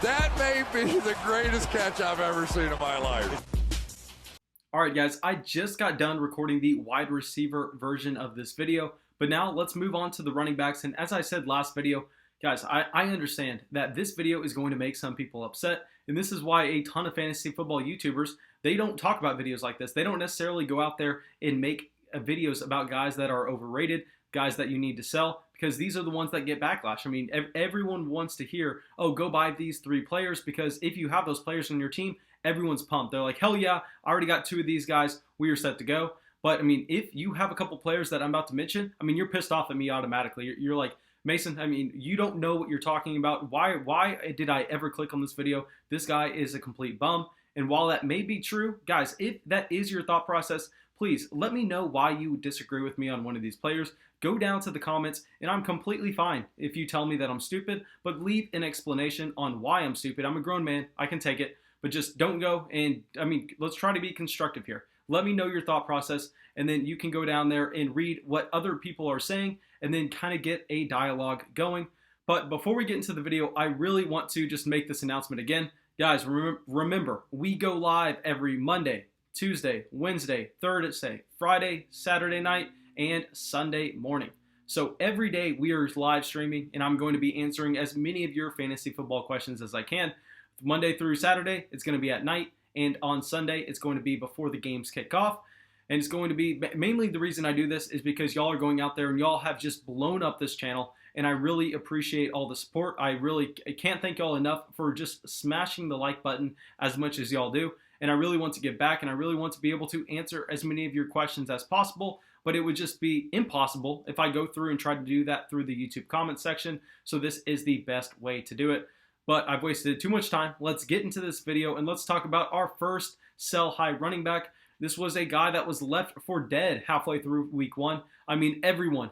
That may be the greatest catch I've ever seen in my life. All right, guys, I just got done recording the wide receiver version of this video, but now let's move on to the running backs. And as I said last video, guys, I understand that this video is going to make some people upset, and this is why a ton of fantasy football YouTubers, they don't talk about videos like this. They don't necessarily go out there and make videos about guys that are overrated, guys that you need to sell, because these are the ones that get backlash. I mean, everyone wants to hear, oh, go buy these 3 players, because if you have those players on your team, everyone's pumped. They're like, hell yeah, I already got 2 of these guys. We are set to go. But, I mean, if you have a couple players that I'm about to mention, I mean, you're pissed off at me automatically. You're like, Mason, I mean, you don't know what you're talking about. Why did I ever click on this video? This guy is a complete bum. And while that may be true, guys, if that is your thought process, please let me know why you disagree with me on one of these players. Go down to the comments, and I'm completely fine if you tell me that I'm stupid, but leave an explanation on why I'm stupid. I'm a grown man. I can take it. But just don't go and, I mean, let's try to be constructive here. Let me know your thought process, and then you can go down there and read what other people are saying, and then kind of get a dialogue going. But before we get into the video, I really want to just make this announcement again. Guys, remember, we go live every Monday, Tuesday, Wednesday, Thursday, Friday, Saturday night, and Sunday morning. So every day we are live streaming, and I'm going to be answering as many of your fantasy football questions as I can. Monday through Saturday, it's going to be at night, and on Sunday, it's going to be before the games kick off. And it's going to be, mainly the reason I do this is because y'all are going out there and y'all have just blown up this channel, and I really appreciate all the support. I can't thank y'all enough for just smashing the like button as much as y'all do. And I really want to give back, and I really want to be able to answer as many of your questions as possible, but it would just be impossible if I go through and try to do that through the YouTube comment section. So this is the best way to do it. But I've wasted too much time. Let's get into this video, and let's talk about our first sell high running back. This was a guy that was left for dead halfway through week 1. I mean, everyone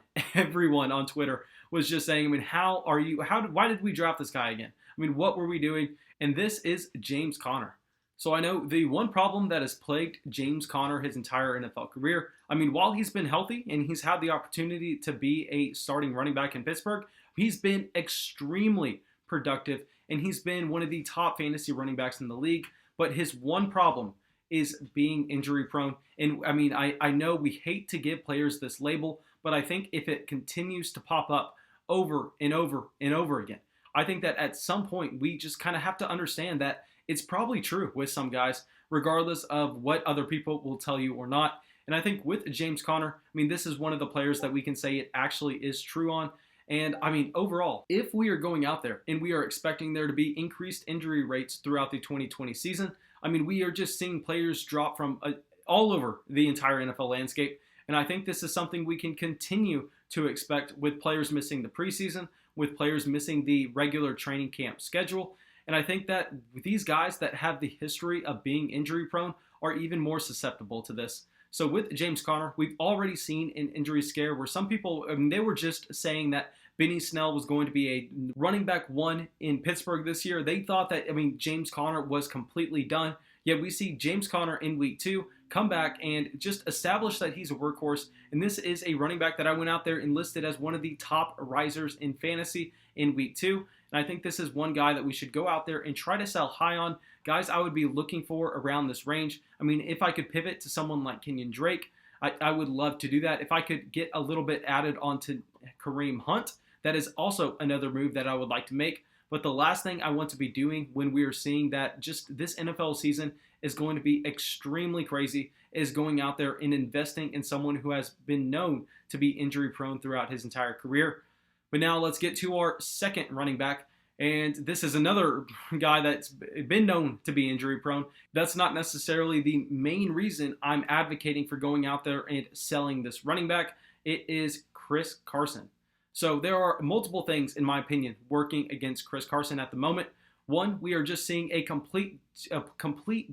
on Twitter was just saying, I mean, why did we draft this guy again? I mean, what were we doing? And this is James Conner. So I know the one problem that has plagued James Conner his entire NFL career, I mean, while he's been healthy and he's had the opportunity to be a starting running back in Pittsburgh, he's been extremely productive, and he's been one of the top fantasy running backs in the league. But his one problem is being injury prone. And I mean, I know we hate to give players this label, but I think if it continues to pop up over and over and over again, I think that at some point we just kind of have to understand that it's probably true with some guys, regardless of what other people will tell you or not. And I think with James Conner, I mean, this is one of the players that we can say it actually is true on. And I mean, overall, if we are going out there and we are expecting there to be increased injury rates throughout the 2020 season, I mean, we are just seeing players drop from all over the entire NFL landscape. And I think this is something we can continue to expect with players missing the preseason, with players missing the regular training camp schedule. And I think that these guys that have the history of being injury prone are even more susceptible to this. So with James Conner, we've already seen an injury scare where some people, I mean, they were just saying that Benny Snell was going to be a running back 1 in Pittsburgh this year. They thought that, I mean, James Conner was completely done. Yet we see James Conner in week 2 come back and just establish that he's a workhorse. And this is a running back that I went out there and listed as one of the top risers in fantasy in week 2. And I think this is one guy that we should go out there and try to sell high on. Guys, I would be looking for around this range. I mean, if I could pivot to someone like Kenyon Drake, I would love to do that. If I could get a little bit added onto Kareem Hunt, that is also another move that I would like to make. But the last thing I want to be doing when we are seeing that just this NFL season is going to be extremely crazy is going out there and investing in someone who has been known to be injury prone throughout his entire career. But now let's get to our second running back. And this is another guy that's been known to be injury prone. That's not necessarily the main reason I'm advocating for going out there and selling this running back. It is Chris Carson. So there are multiple things, in my opinion, working against Chris Carson at the moment. One, we are just seeing a complete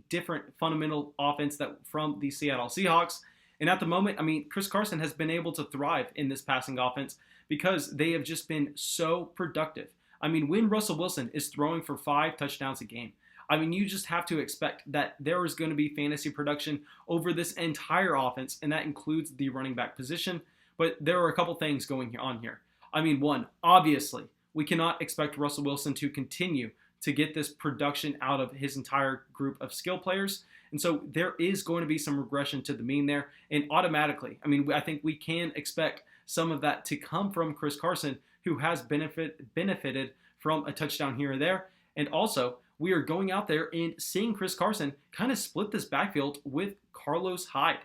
different fundamental offense from the Seattle Seahawks. And at the moment, I mean, Chris Carson has been able to thrive in this passing offense because they have just been so productive. I mean, when Russell Wilson is throwing for 5 touchdowns a game, I mean, you just have to expect that there is going to be fantasy production over this entire offense, and that includes the running back position. But there are a couple things going on here. I mean, one, obviously, we cannot expect Russell Wilson to continue to get this production out of his entire group of skill players. And so there is going to be some regression to the mean there. And automatically, I mean, I think we can expect some of that to come from Chris Carson, who has benefited from a touchdown here or there. And also, we are going out there and seeing Chris Carson kind of split this backfield with Carlos Hyde.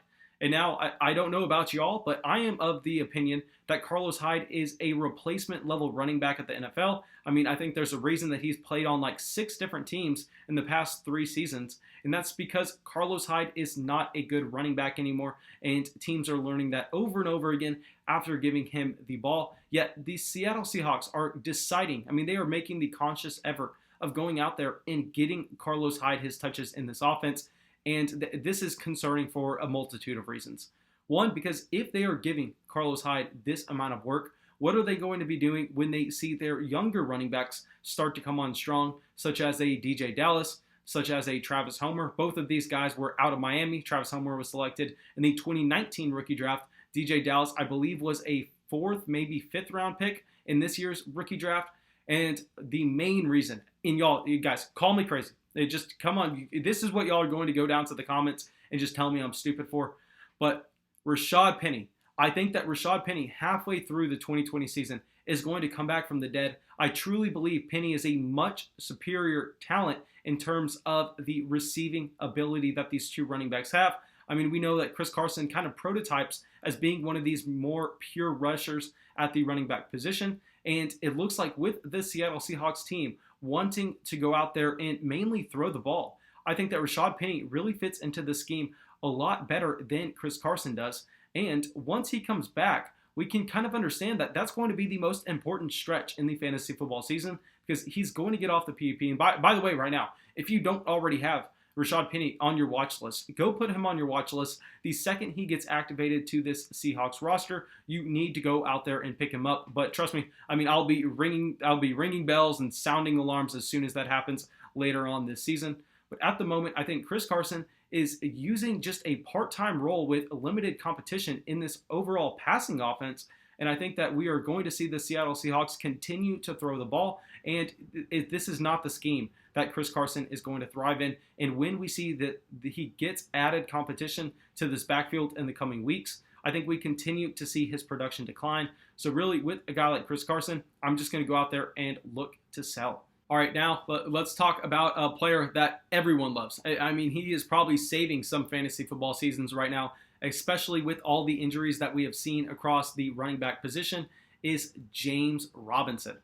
And now, I don't know about y'all, but I am of the opinion that Carlos Hyde is a replacement level running back at the NFL. I mean, I think there's a reason that he's played on like 6 different teams in the past 3 seasons. And that's because Carlos Hyde is not a good running back anymore. And teams are learning that over and over again after giving him the ball. Yet the Seattle Seahawks are deciding, I mean, they are making the conscious effort of going out there and getting Carlos Hyde his touches in this offense. And this is concerning for a multitude of reasons. One, because if they are giving Carlos Hyde this amount of work, what are they going to be doing when they see their younger running backs start to come on strong, such as a DJ Dallas, such as a Travis Homer? Both of these guys were out of Miami. Travis Homer was selected in the 2019 rookie draft. DJ Dallas, I believe, was a 4th, maybe 5th round pick in this year's rookie draft. And the main reason, and you guys, call me crazy. Just come on. This is what y'all are going to go down to the comments and just tell me I'm stupid for. But Rashad Penny, I think that Rashad Penny, halfway through the 2020 season, is going to come back from the dead. I truly believe Penny is a much superior talent in terms of the receiving ability that these 2 running backs have. I mean, we know that Chris Carson kind of prototypes as being one of these more pure rushers at the running back position. And it looks like with the Seattle Seahawks team wanting to go out there and mainly throw the ball, I think that Rashad Penny really fits into the scheme a lot better than Chris Carson does. And once he comes back, we can kind of understand that that's going to be the most important stretch in the fantasy football season, because he's going to get off the PUP. And by the way, right now, if you don't already have Rashad Penny on your watch list, go put him on your watch list. The second he gets activated to this Seahawks roster, you need to go out there and pick him up. But trust me, I mean, I'll be ringing bells and sounding alarms as soon as that happens later on this season. But at the moment, I think Chris Carson is using just a part-time role with limited competition in this overall passing offense. And I think that we are going to see the Seattle Seahawks continue to throw the ball. And this is not the scheme that Chris Carson is going to thrive in. And when we see that he gets added competition to this backfield in the coming weeks, I think we continue to see his production decline. So really, with a guy like Chris Carson, I'm just going to go out there and look to sell. All right, now let's talk about a player that everyone loves. I mean, he is probably saving some fantasy football seasons right now, especially with all the injuries that we have seen across the running back position, is James Robinson.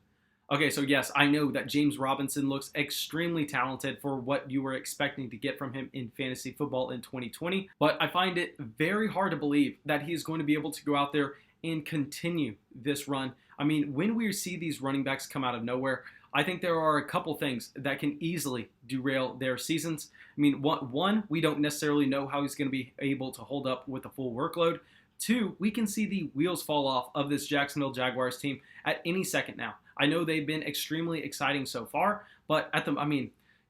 Okay, so yes, I know that James Robinson looks extremely talented for what you were expecting to get from him in fantasy football in 2020, but I find it very hard to believe that he is going to be able to go out there and continue this run. I mean, when we see these running backs come out of nowhere, I think there are a couple things that can easily derail their seasons. I mean, one, we don't necessarily know how he's going to be able to hold up with the full workload. 2, we can see the wheels fall off of this Jacksonville Jaguars team at any second now. I know they've been extremely exciting so far, but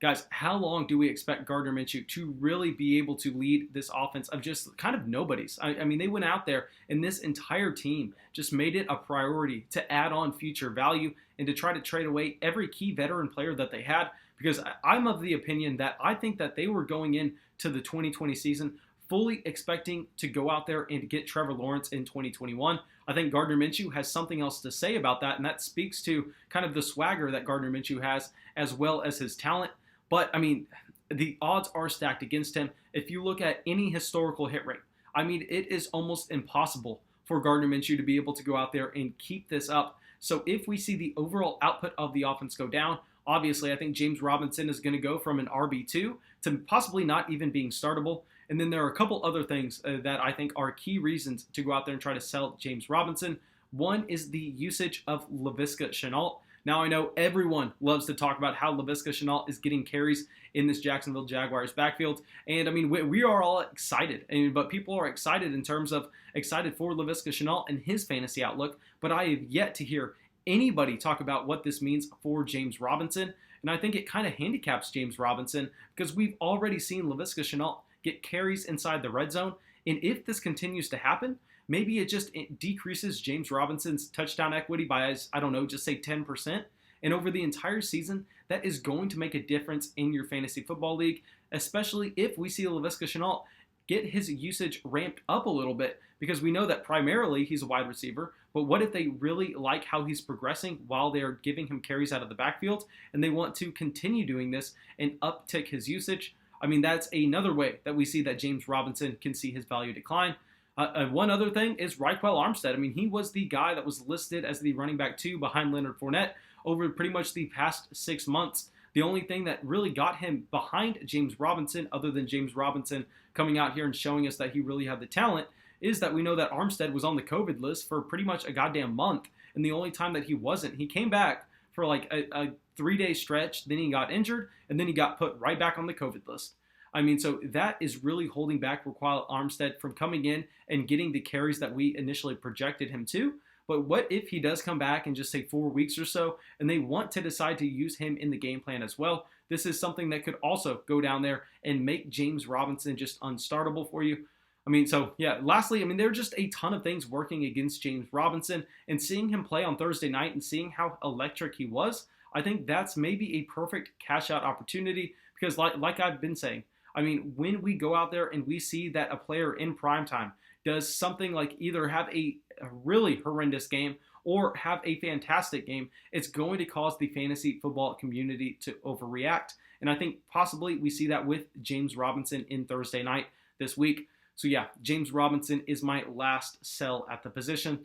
guys, how long do we expect Gardner Minshew to really be able to lead this offense of just kind of nobodies? I mean, they went out there and this entire team just made it a priority to add on future value and to try to trade away every key veteran player that they had, because I'm of the opinion that I think that they were going into the 2020 season fully expecting to go out there and get Trevor Lawrence in 2021. I think Gardner Minshew has something else to say about that, and that speaks to kind of the swagger that Gardner Minshew has as well as his talent. But, I mean, the odds are stacked against him. If you look at any historical hit rate, I mean, it is almost impossible for Gardner Minshew to be able to go out there and keep this up. So if we see the overall output of the offense go down, obviously I think James Robinson is going to go from an RB2 to possibly not even being startable. And then there are a couple other things that I think are key reasons to go out there and try to sell James Robinson. One is the usage of Laviska Shenault. Now, I know everyone loves to talk about how Laviska Shenault is getting carries in this Jacksonville Jaguars backfield. And, I mean, we are all excited. But people are excited in terms of excited for Laviska Shenault and his fantasy outlook. But I have yet to hear anybody talk about what this means for James Robinson. And I think it kind of handicaps James Robinson because we've already seen Laviska Shenault get carries inside the red zone. And if this continues to happen, maybe it decreases James Robinson's touchdown equity by, I don't know, just say 10%. And over the entire season, that is going to make a difference in your fantasy football league, especially if we see Laviska Shenault get his usage ramped up a little bit, because we know that primarily he's a wide receiver, but what if they really like how he's progressing while they're giving him carries out of the backfield, and they want to continue doing this and uptick his usage? I mean, that's another way that we see that James Robinson can see his value decline. One other thing is Ryquil Armstead. I mean, he was the guy that was listed as the running back 2 behind Leonard Fournette over pretty much the past 6 months. The only thing that really got him behind James Robinson, other than James Robinson coming out here and showing us that he really had the talent, is that we know that Armstead was on the COVID list for pretty much a goddamn month. And the only time that he wasn't, he came back for like a 3-day stretch, then he got injured, and then he got put right back on the COVID list. I mean, so that is really holding back Ryquil Armstead from coming in and getting the carries that we initially projected him to. But what if he does come back in just say 4 weeks or so, and they want to decide to use him in the game plan as well? This is something that could also go down there and make James Robinson just unstartable for you. I mean, so yeah, lastly, I mean, there are just a ton of things working against James Robinson, and seeing him play on Thursday night and seeing how electric he was, I think that's maybe a perfect cash out opportunity, because like I've been saying, I mean, when we go out there and we see that a player in primetime does something like either have a really horrendous game or have a fantastic game, it's going to cause the fantasy football community to overreact. And I think possibly we see that with James Robinson in Thursday night this week. So yeah, James Robinson is my last sell at the position.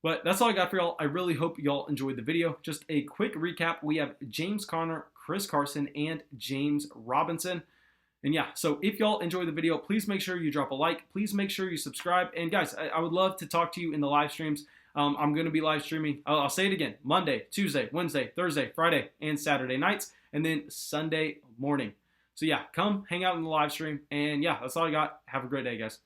But that's all I got for y'all. I really hope y'all enjoyed the video. Just a quick recap. We have James Conner, Chris Carson, and James Robinson. And yeah, so if y'all enjoyed the video, please make sure you drop a like. Please make sure you subscribe. And guys, I would love to talk to you in the live streams. I'm going to be live streaming. I'll say it again. Monday, Tuesday, Wednesday, Thursday, Friday, and Saturday nights. And then Sunday morning. So yeah, come hang out in the live stream. And yeah, that's all I got. Have a great day, guys.